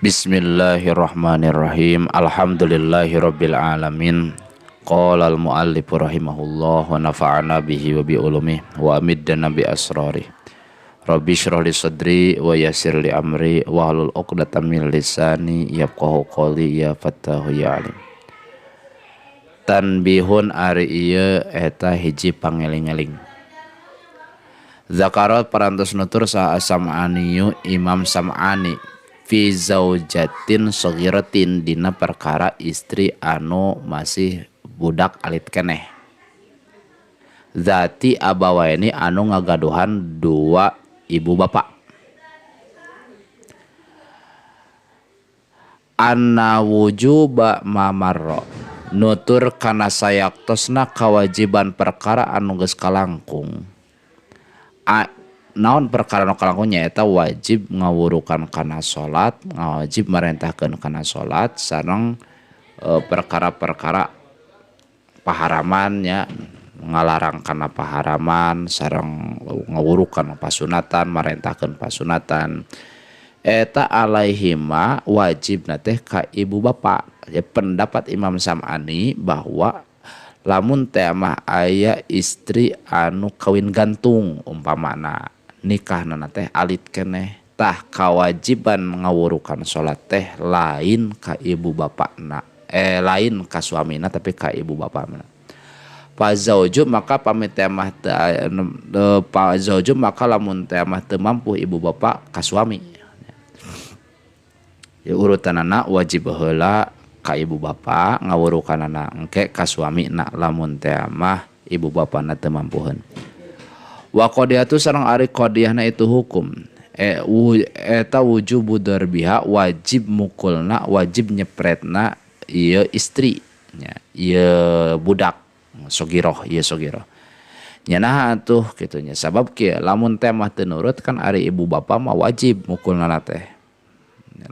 Bismillahirrahmanirrahim. Alhamdulillahirabbil alamin. Qala al-muallif rahimahullah wa nafa'ana bihi wa bi ulumihi wa amiddana bi asrari. Rabbi shrah li sadri wa yassir li amri wa hlul 'uqdatam min lisani yafqahu qawli ya fattahu ya alim. Tanbihun ari ieu eta hiji pangeling-eling. Zakarat parantos nutur sa Sam'aniyu Imam Sam'ani fi zaujatin shagiratin dina perkara istri anu masih budak alit keneh. Zati abawaini anu ngagaduhan dua ibu bapak. Anna wujuba mamarro nutur kana sayaktosna kewajiban perkara anu geus kalangkung. Naon perkara nu kalangkung nyaeta wajib ngawurukan kana salat, wajib merentahkeun kana salat sareng perkara-perkara paharamannya ngalarang kana paharaman sareng ngawurukan pasunatan, merentahkeun pasunatan. Eta alaihima wajibna teh ka ibu bapak. Ya, pendapat Imam Sam'ani bahwa lamun teh mah aya istri anu kawin gantung umpamana nikahna teh alit keneh tah kawajiban ngawurukan salat teh lain ka ibu bapakna lain ka suamina tapi ka ibu bapakna. Fa zauju maka pamit teh mah pa zauju maka lamun teh mah teu mampu ibu bapak ka suami. Ya urutanana wajib heula ka ibu bapa ngawurukanana engke ka suamina lamun teh mah ibu bapana teu mampuheun. Wa qadiyatu sareng ari qadiyahna itu hukum eta wujubu darbiha wajib mukulna wajib nyepretna ieu istri nya ieu budak sogiroh ieu sogiroh nya atuh kitu nya sabab kieu lamun teh mah teu nurut kan ari ibu bapa mah wajib mukulna teh.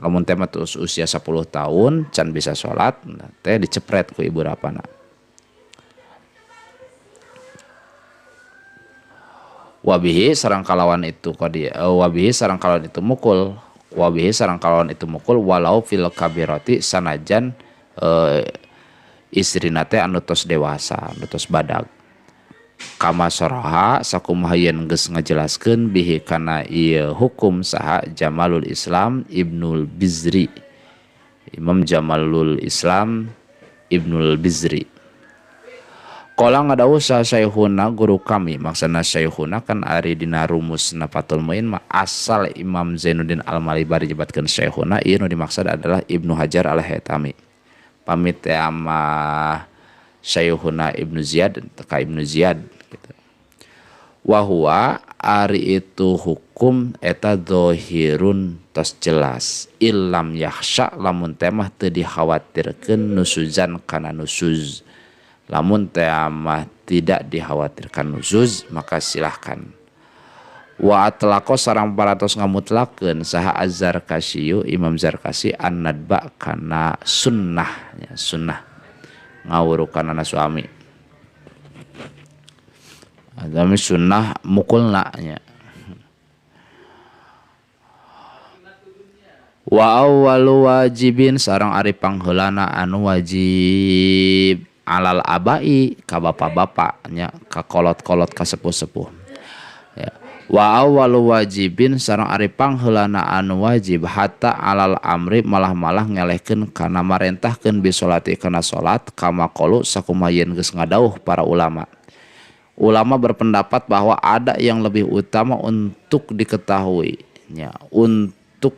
Lamun teh mah usia 10 tahun can bisa salat teh dicepret ku ibu bapana. Wabihi sareng kalawan itu wabihi sareng kalawan itu mukul wabihi sareng kalawan itu mukul walau fil kabirati sanajan istrina teh anu tos dewasa anu tos badag. Kama saraha sakumaha yen geus ngajelaskeun bihi kana ieu hukum saha Jamalul Islam Ibnul Bizri. Imam Jamalul Islam Ibnul Bizri. Qala ngadawuh sa saykhuna guru kami, maksudna saykhuna kan ari dina rumusna Fathul Muin mah asal Imam Zainuddin Al-Malibari nyebatkeun saykhuna ieu nu dimaksud adalah Ibnu Hajar Al-Haytami. Pamit teh mah saykhuna Ibnu Ziyad ka Ibnu Ziyad gitu. Wa huwa ari itu hukum eta dzahirun tos jelas illam yakhsha lamun teh mah teu dikhawatirkeun nusuzan kana nusuz. Lamun teh mah tidak dikhawatirkan nuzuz maka silahkan. Wa atlaqo sareng paratos ngamutlakeun saha Az-Zarkasyi Imam Zarkasyi an-nadba kana sunnah ya sunnah ngawurukan anak suami. Adami sunnah mukulna nya. Wa awwalu wajibin sareng ari pangheulana anu wajib alal abai ka bapak-bapak nya ka kolot-kolot ka sepuh-sepuh. Ya. Wa awwalu wajibin sareng ari pangheulana anu wajib hatta alal amri malah-malah ngelehkeun kana marentahkeun bisolati kana salat kama qalu sakumaha yen geus ngadawuh para ulama. Ulama berpendapat bahwa ada yang lebih utama untuk diketahui ya, untuk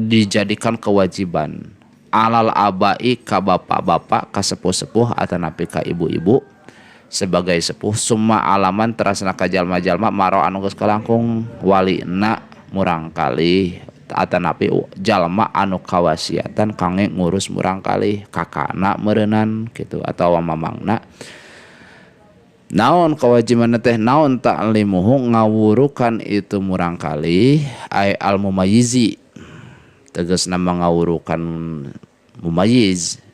dijadikan kewajiban alal abai ka bapak-bapak ka sepuh-sepuh atanapi ka ibu-ibu sebagai sepuh summa alaman terasna ka jalma-jalma maro anu geus kalangkung walina murang kali atanapi jalma anu kawasiatan kangge ngurus murang kali kakana meureunnan kitu atawa mamangna. Naon kewajiban teh naon ta'limuhu ngawurukan itu murang kali ay al mumayyizi tegasna ngawurukan mumayyiz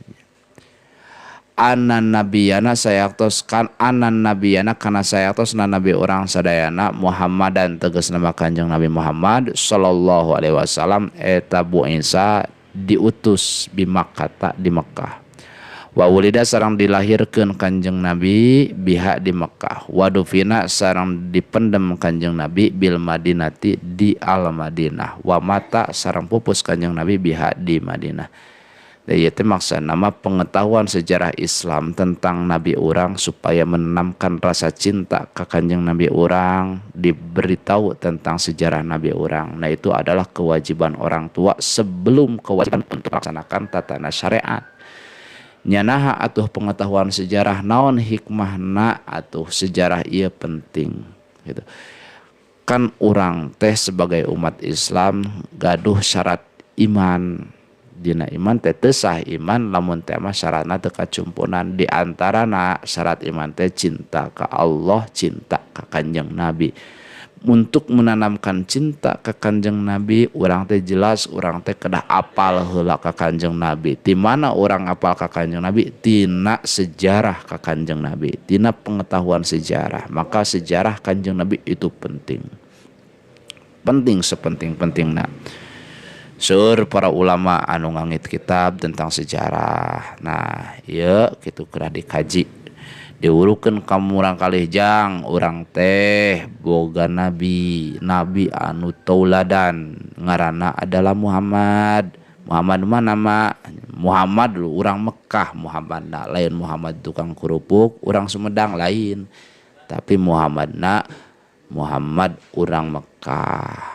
anan nabiyana sayaktos anan nabiyana kana sayaktos na nabi orang sadayana Muhammadan tegas nama Kanjeng Nabi Muhammad sallallahu alaihi wasallam eta bu Isa diutus di Makkah di Mekah. Wa wulida sareng dilahirkeun Kanjeng Nabi biha di Mekah. Wa dufina sareng dipendem Kanjeng Nabi bil Madinati di al Madinah. Wa mata sareng pupus Kanjeng Nabi biha di Madinah. Dan itu maksud nama pengetahuan sejarah Islam tentang Nabi orang supaya menanamkan rasa cinta ke Kanjeng Nabi orang, diberitahu tentang sejarah Nabi orang. Nah itu adalah kewajiban orang tua sebelum kewajiban untuk melaksanakan tatanan syariat. Nyanaha atuh pengetahuan sejarah naon hikmahna atuh sejarah ieu penting gitu. Kan orang teh sebagai umat Islam gaduh syarat iman. Dina iman teh teu sah iman lamun teh mah syaratna teu kacumpunan. Di antarana syarat iman teh cinta ka Allah, cinta ka Kanjeng Nabi. Untuk menanamkan cinta ke Kanjeng Nabi, orang teh jelas orang teh kedah apal heula ka Kanjeng Nabi. Di mana orang apal ka Kanjeng Nabi? Tina sejarah ka Kanjeng Nabi, tina pengetahuan sejarah. Maka sejarah Kanjeng Nabi itu penting. Penting sepenting-pentingna. Sur para ulama anu ngangit kitab tentang sejarah. Nah, ieu kitu kedah dikaji. Diurukeun ka murang kalih jang urang teh boga nabi anu tauladan ngaranna adalah Muhammad mah nama Muhammad lu urang Mekah Muhammad lain Muhammad tukang kerupuk urang Sumedang lain tapi Muhammad urang Mekah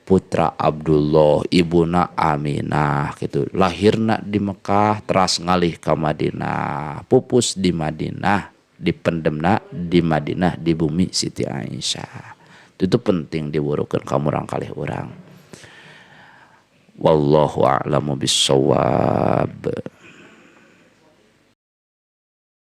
putra Abdullah ibuna Aminah gitu lahirna di Mekah teras ngalih ke Madinah pupus di Madinah dipendemna di Madinah di bumi Siti Aisyah itu penting diwurukeun ka murang kalih urang wallahu a'lamu bissawab.